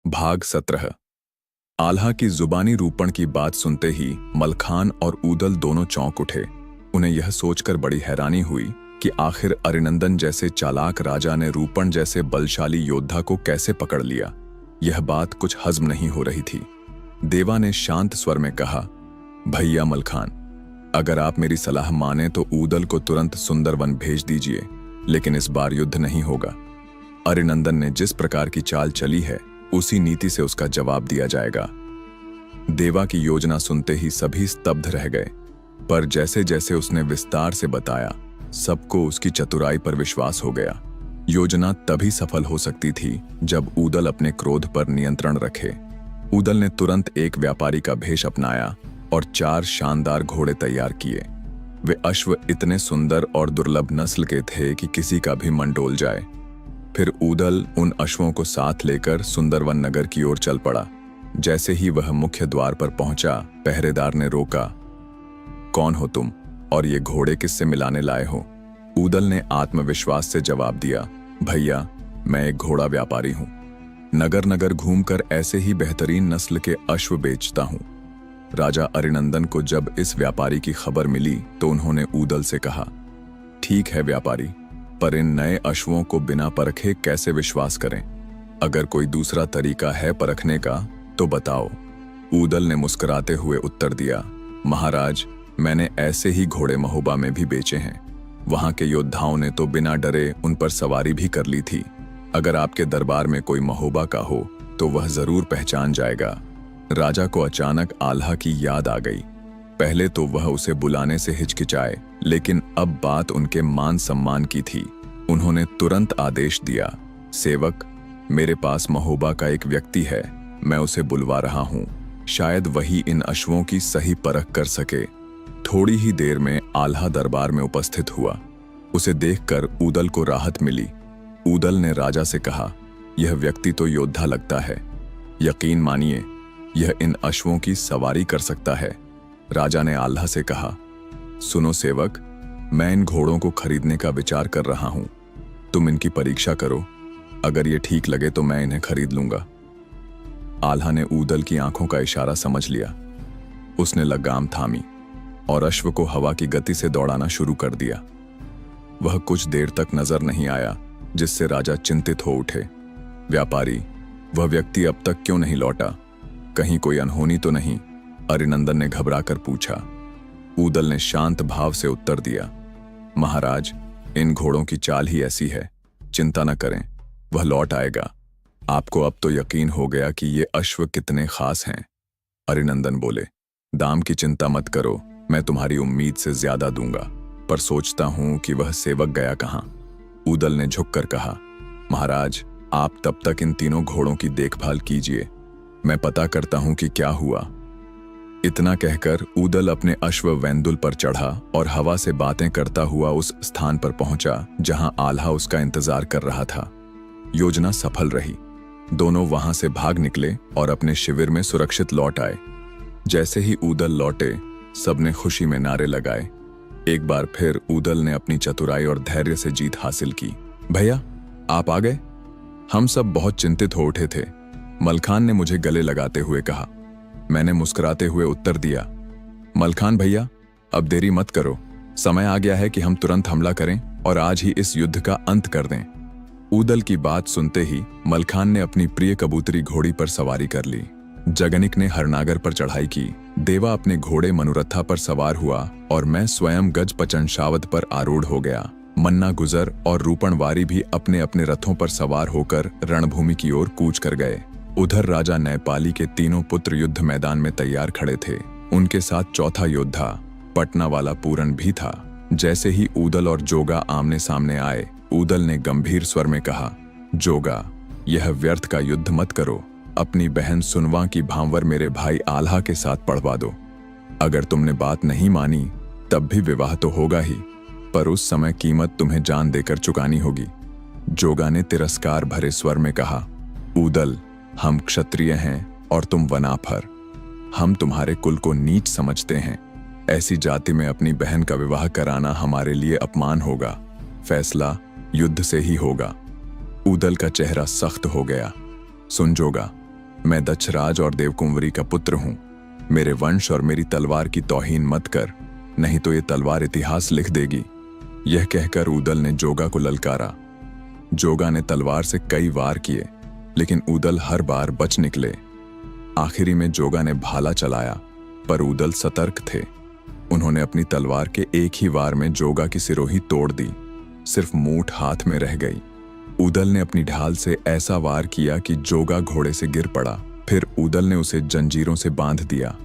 भाग 17। आल्हा की जुबानी रूपण की बात सुनते ही मलखान और ऊदल दोनों चौंक उठे। उन्हें यह सोचकर बड़ी हैरानी हुई कि आखिर अरिनंदन जैसे चालाक राजा ने रूपण जैसे बलशाली योद्धा को कैसे पकड़ लिया। यह बात कुछ हजम नहीं हो रही थी। देवा ने शांत स्वर में कहा, भैया मलखान, अगर आप मेरी सलाह माने तो ऊदल को तुरंत सुंदरवन भेज दीजिए, लेकिन इस बार युद्ध नहीं होगा। अरिनंदन ने जिस प्रकार की चाल चली है उसी नीति से उसका जवाब दिया जाएगा। देवा की योजना सुनते ही सभी स्तब्ध रह गए, पर जैसे जैसे उसने विस्तार से बताया सबको उसकी चतुराई पर विश्वास हो गया। योजना तभी सफल हो सकती थी जब ऊदल अपने क्रोध पर नियंत्रण रखे। ऊदल ने तुरंत एक व्यापारी का भेष अपनाया और 4 शानदार घोड़े तैयार किए। वे अश्व इतने सुंदर और दुर्लभ नस्ल के थे कि किसी का भी मन डोल जाए। फिर ऊदल उन अश्वों को साथ लेकर सुंदरवन नगर की ओर चल पड़ा। जैसे ही वह मुख्य द्वार पर पहुंचा, पहरेदार ने रोका। कौन हो तुम और ये घोड़े किससे मिलाने लाए हो? ऊदल ने आत्मविश्वास से जवाब दिया, भैया, मैं एक घोड़ा व्यापारी हूं। नगर नगर घूमकर ऐसे ही बेहतरीन नस्ल के अश्व बेचता हूं। राजा अरिनंदन को जब इस व्यापारी की खबर मिली तो उन्होंने ऊदल से कहा, ठीक है व्यापारी, पर इन नए अश्वों को बिना परखे कैसे विश्वास करें? अगर कोई दूसरा तरीका है परखने का तो बताओ। ऊदल ने मुस्कुराते हुए उत्तर दिया, महाराज, मैंने ऐसे ही घोड़े महोबा में भी बेचे हैं। वहां के योद्धाओं ने तो बिना डरे उन पर सवारी भी कर ली थी। अगर आपके दरबार में कोई महोबा का हो तो वह जरूर पहचान जाएगा। राजा को अचानक आल्हा की याद आ गई। पहले तो वह उसे बुलाने से हिचकिचाए, लेकिन अब बात उनके मान सम्मान की थी। उन्होंने तुरंत आदेश दिया, सेवक, मेरे पास महोबा का एक व्यक्ति है, मैं उसे बुलवा रहा हूं। शायद वही इन अश्वों की सही परख कर सके। थोड़ी ही देर में आल्हा दरबार में उपस्थित हुआ। उसे देखकर ऊदल को राहत मिली। ऊदल ने राजा से कहा, यह व्यक्ति तो योद्धा लगता है। यकीन मानिए, यह इन अश्वों की सवारी कर सकता है। राजा ने आल्हा से कहा, सुनो सेवक, मैं इन घोड़ों को खरीदने का विचार कर रहा हूं। तुम इनकी परीक्षा करो, अगर ये ठीक लगे तो मैं इन्हें खरीद लूंगा। आल्हा ने ऊदल की आंखों का इशारा समझ लिया। उसने लगाम थामी और अश्व को हवा की गति से दौड़ाना शुरू कर दिया। वह कुछ देर तक नजर नहीं आया, जिससे राजा चिंतित हो उठे। व्यापारी, वह व्यक्ति अब तक क्यों नहीं लौटा? कहीं कोई अनहोनी तो नहीं? अरिनंदन ने घबराकर पूछा। ऊदल ने शांत भाव से उत्तर दिया, महाराज, इन घोड़ों की चाल ही ऐसी है, चिंता न करें, वह लौट आएगा। आपको अब तो यकीन हो गया कि ये अश्व कितने खास हैं। अरिनंदन बोले, दाम की चिंता मत करो, मैं तुम्हारी उम्मीद से ज्यादा दूंगा, पर सोचता हूं कि वह सेवक गया कहां? ऊदल ने झुककर कहा, महाराज, आप तब तक इन तीनों घोड़ों की देखभाल कीजिए, मैं पता करता हूं कि क्या हुआ। इतना कहकर ऊदल अपने अश्व वेंदुल पर चढ़ा और हवा से बातें करता हुआ उस स्थान पर पहुंचा जहां आल्हा उसका इंतजार कर रहा था। योजना सफल रही। दोनों वहां से भाग निकले और अपने शिविर में सुरक्षित लौट आए। जैसे ही ऊदल लौटे, सबने खुशी में नारे लगाए। एक बार फिर ऊदल ने अपनी चतुराई और धैर्य से जीत हासिल की। भैया, आप आ गए? हम सब बहुत चिंतित हो उठे थे, मलखान ने मुझे गले लगाते हुए कहा। मैंने मुस्कुराते हुए उत्तर दिया, मलखान भैया, अब देरी मत करो, समय आ गया है कि हम तुरंत हमला करें और आज ही इस युद्ध का अंत कर दें। ऊदल की बात सुनते ही मलखान ने अपनी प्रिय कबूतरी घोड़ी पर सवारी कर ली। जगनिक ने हरनागर पर चढ़ाई की। देवा अपने घोड़े मनुरथा पर सवार हुआ और मैं स्वयं गज पचनशावत पर आरूढ़ हो गया। मन्ना गुजर और रूपणवारी भी अपने अपने रथों पर सवार होकर रणभूमि की ओर कूच कर गए। उधर राजा नैपाली के तीनों पुत्र युद्ध मैदान में तैयार खड़े थे। उनके साथ चौथा योद्धा पटना वाला पूरन भी था। जैसे ही ऊदल और जोगा आमने सामने आए, ऊदल ने गंभीर स्वर में कहा, जोगा, यह व्यर्थ का युद्ध मत करो। अपनी बहन सुनवा की भांवर मेरे भाई आल्हा के साथ पढ़वा दो। अगर तुमने बात नहीं मानी तब भी विवाह तो होगा ही, पर उस समय कीमत तुम्हें जान देकर चुकानी होगी। जोगा ने तिरस्कार भरे स्वर में कहा, ऊदल, हम क्षत्रिय हैं और तुम वनाफर। हम तुम्हारे कुल को नीच समझते हैं। ऐसी जाति में अपनी बहन का विवाह कराना हमारे लिए अपमान होगा। फैसला युद्ध से ही होगा। ऊदल का चेहरा सख्त हो गया। सुन जोगा, मैं दक्षराज और देवकुंवरी का पुत्र हूं। मेरे वंश और मेरी तलवार की तौहीन मत कर, नहीं तो ये तलवार इतिहास लिख देगी। यह कहकर ऊदल ने जोगा को ललकारा। जोगा ने तलवार से कई वार किए, लेकिन ऊदल हर बार बच निकले। आखिरी में जोगा ने भाला चलाया, पर ऊदल सतर्क थे। उन्होंने अपनी तलवार के एक ही वार में जोगा की सिरोही तोड़ दी। सिर्फ मूठ हाथ में रह गई। ऊदल ने अपनी ढाल से ऐसा वार किया कि जोगा घोड़े से गिर पड़ा। फिर ऊदल ने उसे जंजीरों से बांध दिया।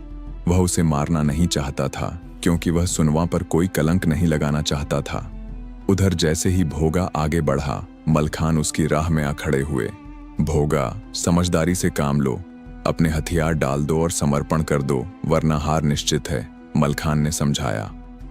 वह उसे मारना नहीं चाहता था, क्योंकि वह सुनवा पर कोई कलंक नहीं लगाना चाहता था। उधर जैसे ही भोगा आगे बढ़ा, मलखान उसकी राह में आ खड़े हुए। भोगा, समझदारी से काम लो, अपने हथियार डाल दो और समर्पण कर दो, वरना हार निश्चित है, मलखान ने समझाया।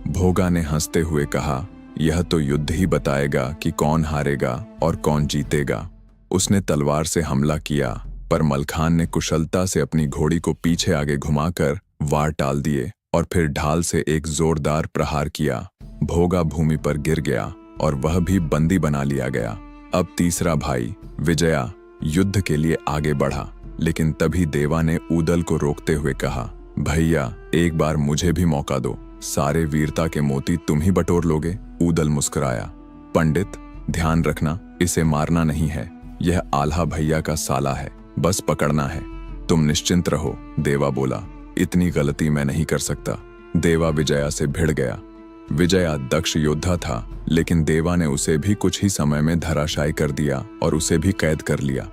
भोगा ने हंसते हुए कहा, यह तो युद्ध ही बताएगा कि कौन हारेगा और कौन जीतेगा। उसने तलवार से हमला किया, पर मलखान ने कुशलता से अपनी घोड़ी को पीछे आगे घुमाकर वार टाल दिए और फिर ढाल से एक जोरदार प्रहार किया। भोगा भूमि पर गिर गया और वह भी बंदी बना लिया गया। अब तीसरा भाई विजया युद्ध के लिए आगे बढ़ा, लेकिन तभी देवा ने ऊदल को रोकते हुए कहा, भैया एक बार मुझे भी मौका दो, सारे वीरता के मोती तुम ही बटोर लोगे। ऊदल मुस्कुराया, पंडित ध्यान रखना, इसे मारना नहीं है, यह आल्हा भैया का साला है, बस पकड़ना है। तुम निश्चिंत रहो, देवा बोला, इतनी गलती मैं नहीं कर सकता। देवा विजया से भिड़ गया। विजया दक्ष योद्धा था, लेकिन देवा ने उसे भी कुछ ही समय में धराशायी कर दिया और उसे भी कैद कर लिया।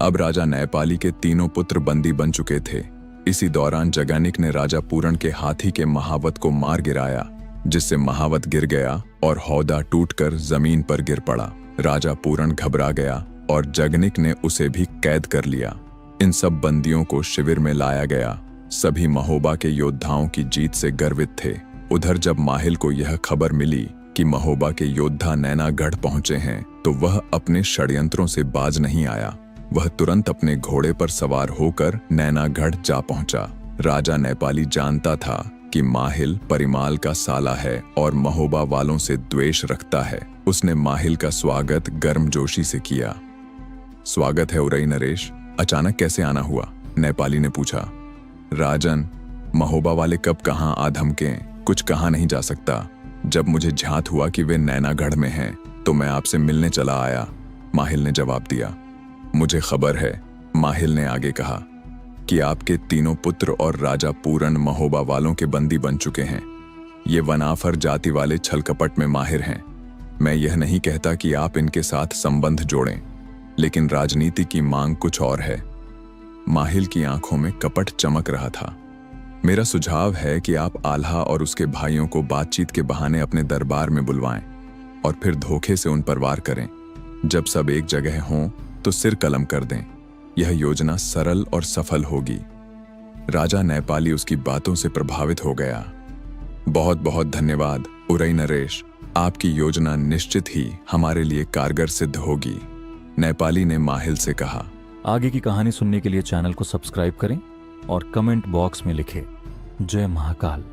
अब राजा नैपाली के तीनों पुत्र बंदी बन चुके थे। इसी दौरान जगैनिक ने राजा पूरण के हाथी के महावत को मार गिराया, जिससे महावत गिर गया और हौदा टूटकर जमीन पर गिर पड़ा। राजा पूरण घबरा गया और जगनिक ने उसे भी कैद कर लिया। इन सब बंदियों को शिविर में लाया गया। सभी महोबा के योद्धाओं की जीत से गर्वित थे। उधर जब माहिल को यह खबर मिली कि महोबा के योद्धा नैनागढ़ पहुंचे हैं, तो वह अपने षड्यंत्रों से बाज नहीं आया। वह तुरंत अपने घोड़े पर सवार होकर नैनागढ़ जा पहुंचा। राजा नैपाली जानता था कि माहिल परिमाल का साला है और महोबा वालों से द्वेष रखता है। उसने माहिल का स्वागत गर्मजोशी से किया। स्वागत है उरई नरेश, अचानक कैसे आना हुआ? नैपाली ने पूछा। राजन, महोबा वाले कब कहाँ आ धमकें, कुछ कहा नहीं जा सकता। जब मुझे झात हुआ कि वे नैनागढ़ में हैं, तो मैं आपसे मिलने चला आया, माहिल ने जवाब दिया। मुझे खबर है, माहिल ने आगे कहा, कि आपके तीनों पुत्र और राजा पूरण महोबा वालों के बंदी बन चुके हैं। ये वनाफर जाति वाले छलकपट में माहिर हैं। मैं यह नहीं कहता कि आप इनके साथ संबंध जोड़ें, लेकिन राजनीति की मांग कुछ और है। माहिल की आंखों में कपट चमक रहा था। मेरा सुझाव है कि आप आल्हा और उसके भाइयों को बातचीत के बहाने अपने दरबार में बुलवाएं और फिर धोखे से उन पर वार करें। जब सब एक जगह हों तो सिर कलम कर दें। यह योजना सरल और सफल होगी। राजा नैपाली उसकी बातों से प्रभावित हो गया। बहुत बहुत धन्यवाद उरई नरेश, आपकी योजना निश्चित ही हमारे लिए कारगर सिद्ध होगी, नैपाली ने माहिल से कहा। आगे की कहानी सुनने के लिए चैनल को सब्सक्राइब करें और कमेंट बॉक्स में लिखें जय महाकाल।